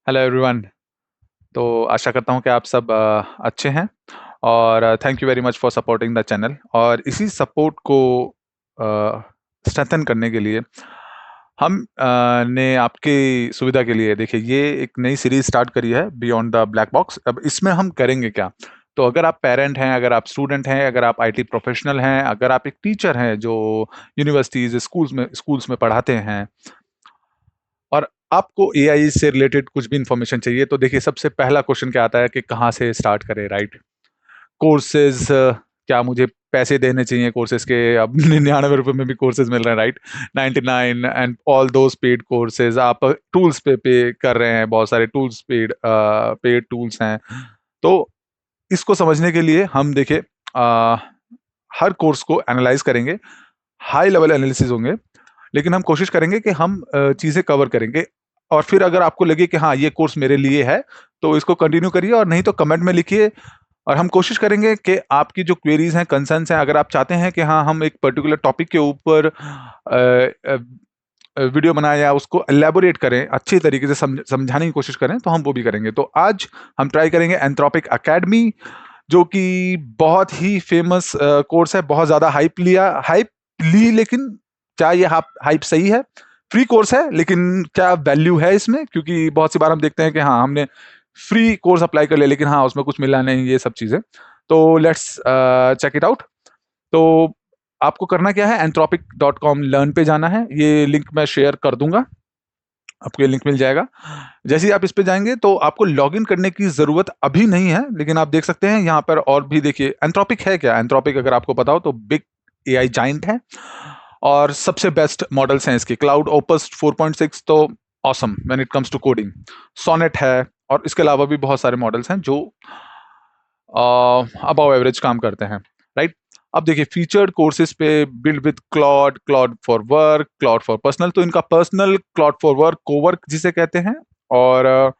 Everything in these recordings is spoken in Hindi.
Hello everyone. तो आशा करता हूँ कि आप सब अच्छे हैं और thank you very much for supporting the channel. और इसी सपोर्ट को स्ट्रेंथन करने के लिए हम ने आपकी सुविधा के लिए देखिए ये एक नई सीरीज स्टार्ट करी है बियॉन्ड द ब्लैक बॉक्स। अब इसमें हम करेंगे क्या? तो अगर आप पेरेंट हैं, अगर आप स्टूडेंट हैं, अगर आप आईटी प्रोफेशनल हैं, अगर आप एक टीचर हैं जो यूनिवर्सिटीज स्कूल्स में पढ़ाते हैं और आपको एआई से रिलेटेड कुछ भी इंफॉर्मेशन चाहिए, तो देखिए सबसे पहला क्वेश्चन क्या आता है कि कहाँ से स्टार्ट करें, राइट? कोर्सेज, क्या मुझे पैसे देने चाहिए कोर्सेज के? अब 99 रुपए में भी कोर्सेज मिल रहे हैं, right? 99 and all those paid courses. आप टूल्स पे कर रहे हैं, बहुत सारे टूल्स पेड टूल्स हैं। तो इसको समझने के लिए हम देखिए हर कोर्स को एनालाइज करेंगे। हाई लेवल एनालिसिस होंगे, लेकिन हम कोशिश करेंगे कि हम चीज़ें कवर करेंगे। और फिर अगर आपको लगे कि हाँ, ये कोर्स मेरे लिए है, तो इसको कंटिन्यू करिए, और नहीं तो कमेंट में लिखिए। और हम कोशिश करेंगे कि आपकी जो क्वेरीज हैं, कंसर्न्स हैं, अगर आप चाहते हैं कि हाँ, हम एक पर्टिकुलर टॉपिक के ऊपर वीडियो बनाएं या उसको एलैबोरेट करें, अच्छी तरीके से समझाने की कोशिश करें, तो हम वो भी करेंगे। तो आज हम ट्राई करेंगे एंथ्रोपिक एकेडमी, जो कि बहुत ही फेमस कोर्स है। बहुत ज़्यादा हाइप ली, लेकिन क्या ये हाइप सही है? फ्री कोर्स है, लेकिन क्या वैल्यू है इसमें? क्योंकि बहुत सी बार हम देखते हैं कि हाँ, हमने फ्री कोर्स अप्लाई कर लिया, लेकिन हाँ, उसमें कुछ मिला नहीं, ये सब चीज़ें। तो लेट्स चेक इट आउट। तो आपको करना क्या है, anthropic.com लर्न पे जाना है। ये लिंक मैं शेयर कर दूंगा, आपको ये लिंक मिल जाएगा। जैसे ही आप इस पे जाएंगे तो आपको लॉगिन करने की जरूरत अभी नहीं है, लेकिन आप देख सकते हैं यहाँ पर और भी। देखिए एंथ्रोपिक है क्या? एंथ्रोपिक अगर आपको पता हो तो बिग एआई जाइंट है और सबसे बेस्ट मॉडल्स हैं इसके। क्लाउड ओपस 4.6 तो awesome when it comes to coding. Sonnet है, और इसके अलावा भी बहुत सारे मॉडल्स हैं जो अबव एवरेज काम करते हैं, राइट? अब देखिए फीचर्ड कोर्सेज पे build with Claude, Claude for work, Claude for personal. तो इनका personal Claude for work, Cowork जिसे कहते हैं। और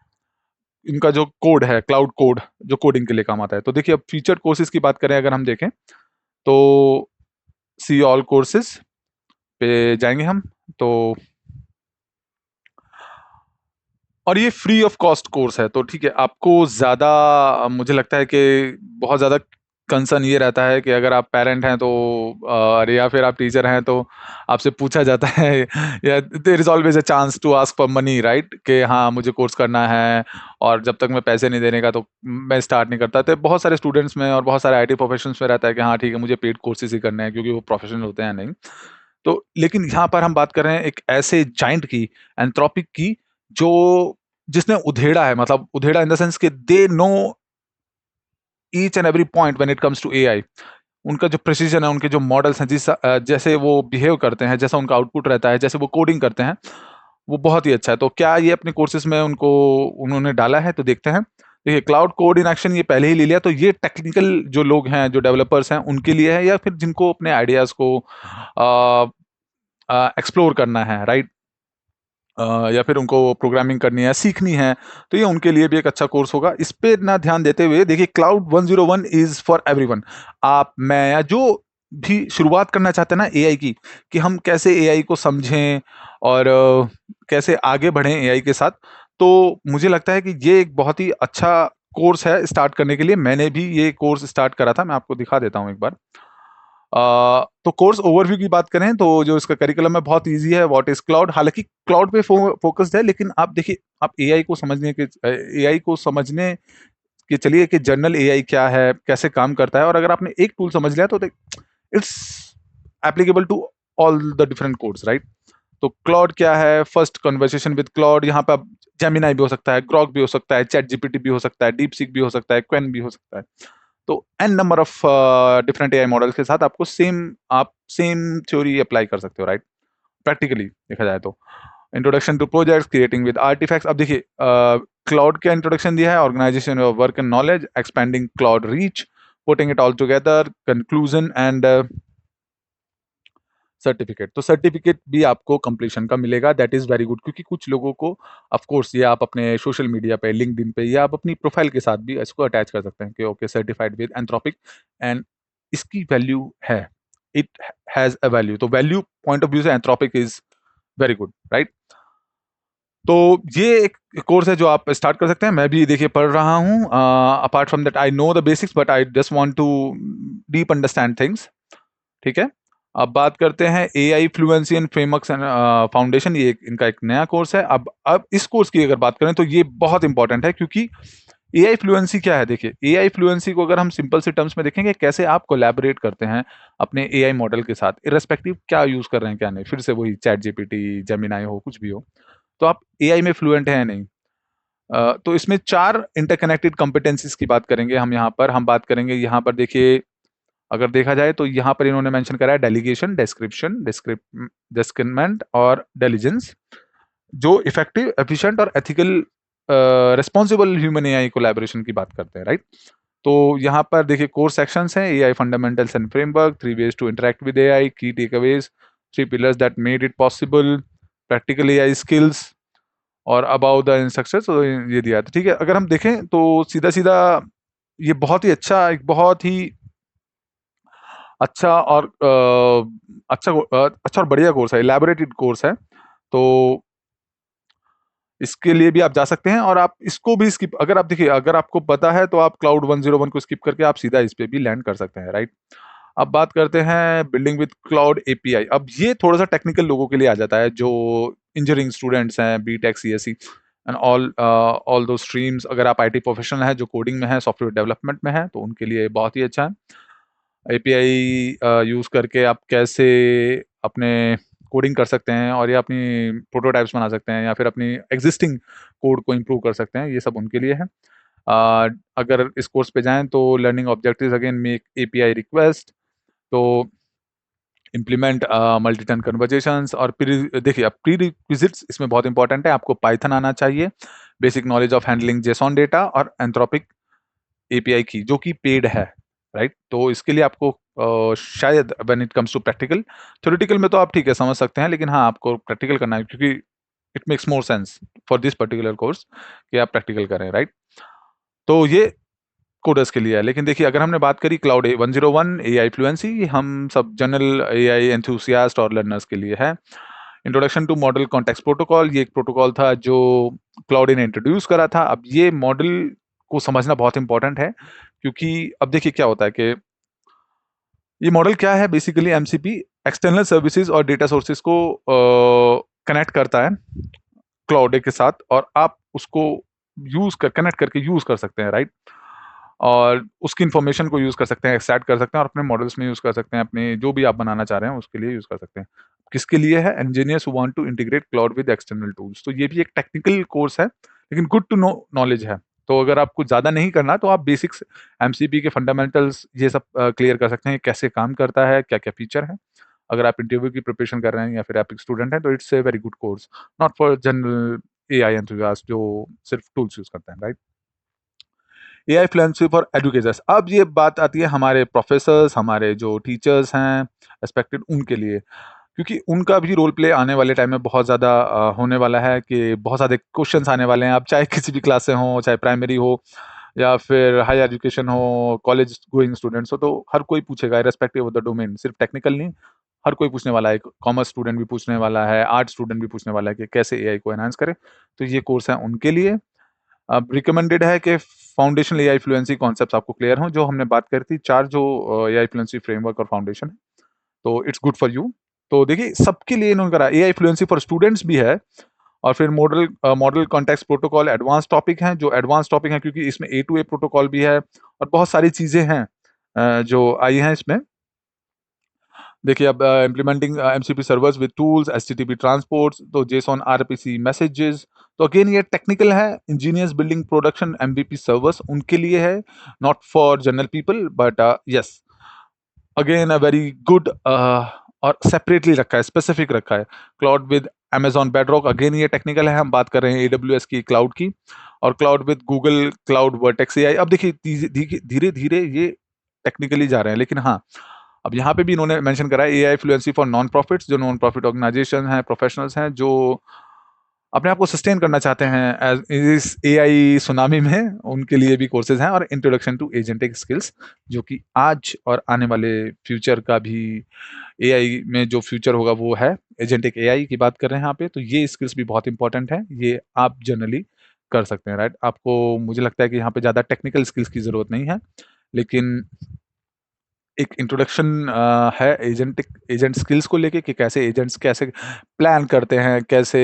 इनका जो कोड है, क्लाउड कोड, जो कोडिंग के लिए काम आता है। तो देखिए अब फीचर्ड कोर्सेज की बात करें अगर हम देखें, तो सी ऑल कोर्सेज पे जाएंगे हम। तो और ये फ्री ऑफ कॉस्ट कोर्स है, तो ठीक है। आपको ज़्यादा मुझे लगता है कि बहुत ज़्यादा कंसर्न ये रहता है कि अगर आप पेरेंट हैं तो अरे, या फिर आप टीचर हैं तो आपसे पूछा जाता है या there is always a chance to ask for money, right? कि हाँ, मुझे कोर्स करना है और जब तक मैं पैसे नहीं देने का तो मैं स्टार्ट नहीं करता। तो बहुत सारे स्टूडेंट्स में और बहुत सारे आईटी प्रोफेशंस में रहता है कि हाँ ठीक है, मुझे पेड कोर्सेज ही करने हैं, क्योंकि वो प्रोफेशनल होते हैं नहीं। तो लेकिन यहाँ पर हम बात कर रहे हैं एक ऐसे जाइंट की, एंथ्रोपिक की, जो जिसने उधेड़ा है, मतलब उधेड़ा इन द सेंस कि they know each and every point when it comes to AI. उनका जो प्रिसीजन है, उनके जो मॉडल्स हैं, जैसे वो बिहेव करते हैं, जैसा उनका आउटपुट रहता है, जैसे वो कोडिंग करते हैं, वो बहुत ही अच्छा है। तो क्या ये अपने कोर्सेज में उन्होंने डाला है? तो देखते हैं। देखिए क्लाउड कोड इन एक्शन ये पहले ही ले लिया। तो ये टेक्निकल जो लोग हैं, जो डेवलपर्स हैं, उनके लिए है, या फिर जिनको अपने आइडियाज को एक्सप्लोर करना है, राइट? या फिर उनको प्रोग्रामिंग करनी है, सीखनी है, तो ये उनके लिए भी एक अच्छा कोर्स होगा। इस पे ना ध्यान देते हुए देखिए क्लाउड 101 इज फॉर एवरीवन। आप, मैं, या जो भी शुरुआत करना चाहते हैं ना एआई की, कि हम कैसे एआई को समझें और कैसे आगे बढ़ें एआई के साथ, तो मुझे लगता है कि ये एक बहुत ही अच्छा कोर्स है स्टार्ट करने के लिए। मैंने भी ये कोर्स स्टार्ट करा था, मैं आपको दिखा देता हूँ एक बार। तो कोर्स ओवरव्यू की बात करें तो जो इसका करिकुलम है बहुत इजी है। What is cloud? हालांकि क्लाउड पे फोकस्ड है, लेकिन आप देखिए, आप एआई को समझने के चलिए कि जनरल एआई क्या है, कैसे काम करता है, और अगर आपने एक टूल समझ लिया तो it's applicable to all the different codes, right? तो क्लाउड क्या है? First conversation with Claude. यहाँ पे जेमिनाई भी हो सकता है, ग्रॉक भी हो सकता है, चैट जीपीटी भी हो सकता है, डीप सीक भी हो सकता है, क्वेन भी हो सकता है। तो an number of different AI models के साथ आप सेम थ्योरी अप्लाई कर सकते हो, राइट? प्रैक्टिकली देखा जाए तो introduction to projects, creating with artifacts. अब देखिए क्लाउड का इंट्रोडक्शन दिया है, organisation of work and knowledge, expanding Claude reach, putting it all together, conclusion and certificate. तो सर्टिफिकेट भी आपको कंप्लीशन का मिलेगा, दैट इज वेरी गुड। क्योंकि कुछ लोगों को, ऑफ कोर्स, ये आप अपने सोशल मीडिया पे, लिंक्डइन पे, या आप अपनी प्रोफाइल के साथ भी इसको अटैच कर सकते हैं कि okay, certified with Anthropic, and इसकी वैल्यू है, इट हैज अ वैल्यू। तो वैल्यू पॉइंट ऑफ व्यू से Anthropic is very good, right? तो ये एक कोर्स है जो आप स्टार्ट कर सकते हैं। मैं भी देखिए पढ़ रहा हूँ। Apart from that I know the basics but I just want to deep understand things. ठीक है। अब बात करते हैं AI fluency and frameworks and foundation. ये इनका एक नया कोर्स है। अब इस कोर्स की अगर बात करें तो ये बहुत इंपॉर्टेंट है, क्योंकि एआई फ्लुएंसी क्या है? देखिए, एआई फ्लुएंसी को अगर हम सिंपल से टर्म्स में देखेंगे, कैसे आप कोलैबोरेट करते हैं अपने एआई मॉडल के साथ, इर्रेस्पेक्टिव क्या यूज कर रहे हैं क्या नहीं, फिर से वही चैट जीपीटी, जेमिनाई हो, कुछ भी हो, तो आप एआई में फ्लुएंट हैं या नहीं। तो इसमें 4 इंटरकनेक्टेड कॉम्पिटेंसीज की बात करेंगे हम यहाँ पर। हम बात करेंगे यहाँ पर, देखिए अगर देखा जाए तो यहाँ पर इन्होंने मेंशन करा है डेलीगेशन, डिस्क्रिप्शन, डिस्क्रिप्टमेंट और डिलिजेंस, जो इफेक्टिव, एफिशिएंट और ethical responsible human AI collaboration की बात करते हैं, राइट? तो यहाँ पर देखिए कोर्स सेक्शंस हैं, AI fundamentals and framework, 3 ways to interact with AI, key takeaways, 3 pillars that made it possible, practical AI skills और अबाउट द इंस्ट्रक्शंस। तो ये दिया था, ठीक है। अगर हम देखें तो सीधा-सीधा ये बहुत ही अच्छा, एक बहुत ही अच्छा और अच्छा और बढ़िया कोर्स है, इलैबोरेटेड कोर्स है। तो इसके लिए भी आप जा सकते हैं और आप इसको भी स्किप, अगर आप देखिए, अगर आपको पता है तो आप क्लाउड 101 को स्किप करके आप सीधा इस पे भी लैंड कर सकते हैं, राइट? अब बात करते हैं बिल्डिंग विद क्लाउड एपीआई। अब ये थोड़ा-सा टेक्निकल लोगों के लिए आ जाता है, जो इंजीनियरिंग स्टूडेंट्स हैं, बीटेक, सीएसई एंड ऑल दो स्ट्रीम्स। अगर आप आईटी प्रोफेशनल हैं, जो कोडिंग में है, सॉफ्टवेयर डेवलपमेंट में है, तो उनके लिए बहुत ही अच्छा है। एपीआई यूज़ करके आप कैसे अपने कोडिंग कर सकते हैं और या अपनी प्रोटोटाइप्स बना सकते हैं या फिर अपनी एग्जिस्टिंग कोड को इम्प्रूव कर सकते हैं, ये सब उनके लिए है। अगर इस कोर्स पे जाएँ तो learning objectives again make API request, तो इम्प्लीमेंट मल्टी टर्न कन्वर्जेशंस और देखिए, अब प्रीरिक्विजिट्स इसमें बहुत इंपॉर्टेंट है। आपको पाइथन आना चाहिए, basic knowledge of handling JSON data और एंथ्रोपिक एपीआई की, जो कि पेड है, राइट? तो इसके लिए आपको शायद when it comes to practical, theoretical में तो आप ठीक है समझ सकते हैं, लेकिन हाँ, आपको प्रैक्टिकल करना है, क्योंकि it makes more sense for this particular course कि आप प्रैक्टिकल करें, राइट? तो ये कोडर्स के लिए है। लेकिन देखिए, अगर हमने बात करी क्लाउड 101 एआई फ्लुएंसी, हम सब जनरल एआई एंथुसियास्ट और लर्नर्स के लिए है। Introduction to model context protocol, ये एक प्रोटोकॉल था जो क्लाउड ने इंट्रोड्यूस करा था। अब ये मॉडल को समझना बहुत इंपॉर्टेंट है, क्योंकि अब देखिए क्या होता है कि ये मॉडल क्या है, बेसिकली एमसीपी एक्सटर्नल सर्विसेज और डेटा सोर्सेज को कनेक्ट करता है क्लाउड के साथ, और आप उसको यूज कर कनेक्ट करके यूज कर सकते हैं, राइट? और उसकी इन्फॉर्मेशन को यूज कर सकते हैं, एक्सट्रैक्ट कर सकते हैं और अपने मॉडल्स में यूज कर सकते हैं, अपने जो भी आप बनाना चाह रहे हैं उसके लिए यूज कर सकते हैं। किसके लिए है? Engineers who want to integrate Claude with external tools. तो ये भी एक टेक्निकल कोर्स है, लेकिन गुड टू नो नॉलेज है। तो अगर आपको ज्यादा नहीं करना तो आप बेसिक्स, एमसीपी के फंडामेंटल्स, ये सब क्लियर कर सकते हैं, कैसे काम करता है, क्या क्या फीचर है। अगर आप इंटरव्यू की प्रिपरेशन कर रहे हैं या फिर आप एक स्टूडेंट हैं, तो it's a very good course, not for general AI enthusiast जो सिर्फ टूल्स यूज करते हैं, right? AI fluency for educators. अब ये बात आती है हमारे प्रोफेसर्स, हमारे जो टीचर्स हैं रिस्पेक्टेड, उनके लिए, क्योंकि उनका भी रोल प्ले आने वाले टाइम में बहुत ज़्यादा होने वाला है, कि बहुत ज़्यादा क्वेश्चंस आने वाले हैं। अब चाहे किसी भी क्लास से हो, चाहे प्राइमरी हो या फिर हाई एजुकेशन हो, कॉलेज गोइंग स्टूडेंट्स हो, तो हर कोई पूछेगा रिस्पेक्टिव ऑफ द डोमेन, सिर्फ टेक्निकल नहीं, हर कोई पूछने वाला है। कॉमर्स स्टूडेंट भी पूछने वाला है, आर्ट स्टूडेंट भी पूछने वाला है कि कैसे एआई को एनहांस करें। तो ये कोर्स है उनके लिए। अब रिकमेंडेड है कि फाउंडेशनल एआई फ्लुएंसी कॉन्सेप्ट्स आपको क्लियर हों, जो हमने बात करी थी 4 जो एआई फ्लुएंसी फ्रेमवर्क और फाउंडेशन है, तो इट्स गुड फॉर यू। तो देखिए, सबके लिए इन्होंने करा, एआई फ्लुएंसी फॉर स्टूडेंट्स भी है, और फिर model context protocol advance topic हैं, जो एडवांस टॉपिक हैं क्योंकि इसमें ए टू ए प्रोटोकॉल भी है और बहुत सारी चीज़ें हैं जो आई हैं इसमें। देखिए, अब implementing MCP servers with tools, HTTP transports, तो जेसॉन आरपीसी मैसेजेस, तो अगेन ये टेक्निकल है। Engineers building production MVP servers उनके लिए है, not for general people, but yes, again a very good, और सेपरेटली रखा है, स्पेसिफिक रखा है। Cloud with Amazon bedrock, again ये टेक्निकल है। हम बात कर रहे हैं एडब्ल्यूएस की, क्लाउड की, और cloud with Google cloud vertex AI. अब देखिए, धीरे धीरे ये टेक्निकली जा रहे हैं, लेकिन हाँ, अब यहाँ पे भी इन्होंने मेंशन करा है AI fluency for non profits, जो नॉन प्रॉफिट ऑर्गेनाइजेशन हैं, प्रोफेशनल्स हैं, जो अपने आप को सस्टेन करना चाहते हैं एज इस एआई सुनामी में, उनके लिए भी कोर्सेज हैं, और इंट्रोडक्शन टू एजेंटिक स्किल्स, जो कि आज और आने वाले फ्यूचर का भी, एआई में जो फ्यूचर होगा वो है एजेंटिक एआई की बात कर रहे हैं यहाँ पे। तो ये स्किल्स भी बहुत इंपॉर्टेंट है, ये आप जनरली कर सकते हैं, राइट। आपको, मुझे लगता है कि यहाँ पे ज़्यादा टेक्निकल स्किल्स की ज़रूरत नहीं है, लेकिन एक इंट्रोडक्शन है एजेंट स्किल्स को लेके, कि कैसे एजेंट्स कैसे प्लान करते हैं, कैसे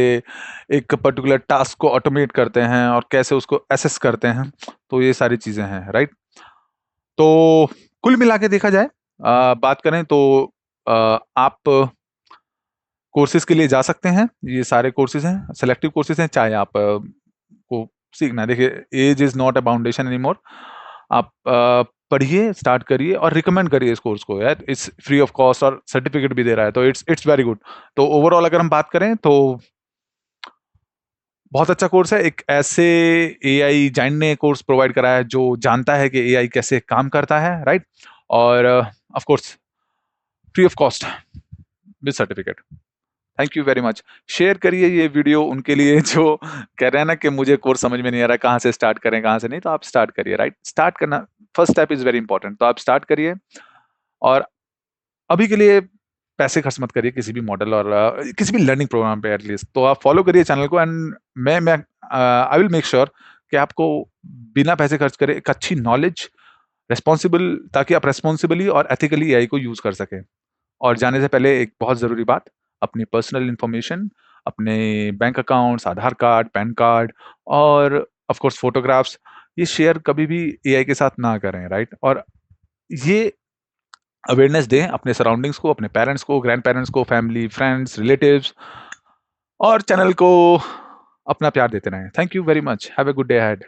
एक पर्टिकुलर टास्क को ऑटोमेट करते हैं, और कैसे उसको एसेस करते हैं। तो ये सारी चीज़ें हैं, राइट। तो कुल मिला के देखा जाए, बात करें तो आप कोर्सेज के लिए जा सकते हैं। ये सारे कोर्सेज हैं, सेलेक्टिव कोर्सेज हैं, चाहे आप को सीखना है। देखिए, age is not a boundation any more. आप पढ़िए, स्टार्ट करिए और रिकमेंड करिए इस कोर्स को, यार इट्स फ्री ऑफ कॉस्ट और सर्टिफिकेट भी दे रहा है, तो इट्स वेरी गुड। तो ओवरऑल अगर हम बात करें तो बहुत अच्छा कोर्स है। एक ऐसे एआई जाइंट ने कोर्स प्रोवाइड करा है जो जानता है कि एआई कैसे काम करता है, राइट। और of course free of cost with certificate. Thank you very much. Share करिए ये वीडियो उनके लिए जो कह रहे हैं ना कि मुझे कोर्स समझ में नहीं आ रहा, कहाँ से स्टार्ट करें कहाँ से नहीं। तो आप स्टार्ट करिए, राइट। स्टार्ट करना, first step is very important. तो आप स्टार्ट करिए, और अभी के लिए पैसे खर्च मत करिए किसी भी मॉडल और किसी भी लर्निंग प्रोग्राम पे एटलीस्ट। तो आप फॉलो करिए चैनल को, एंड मैं आई विल मेक श्योर कि आपको बिना पैसे खर्च करे एक अच्छी नॉलेज, रेस्पॉन्सिबल, ताकि आप रेस्पॉन्सिबली और एथिकली एआई को यूज कर सकें। और जाने से पहले एक बहुत ज़रूरी बात, अपनी पर्सनल इन्फॉर्मेशन, अपने बैंक अकाउंट्स, आधार कार्ड, पैन कार्ड, और ऑफ कोर्स फोटोग्राफ्स, ये शेयर कभी भी एआई के साथ ना करें, राइट। और ये अवेयरनेस दें अपने सराउंडिंग्स को, अपने पेरेंट्स को, ग्रैंड पेरेंट्स को, फैमिली, फ्रेंड्स, रिलेटिव्स, और चैनल को अपना प्यार देते रहें। Thank you very much. Have a good day ahead.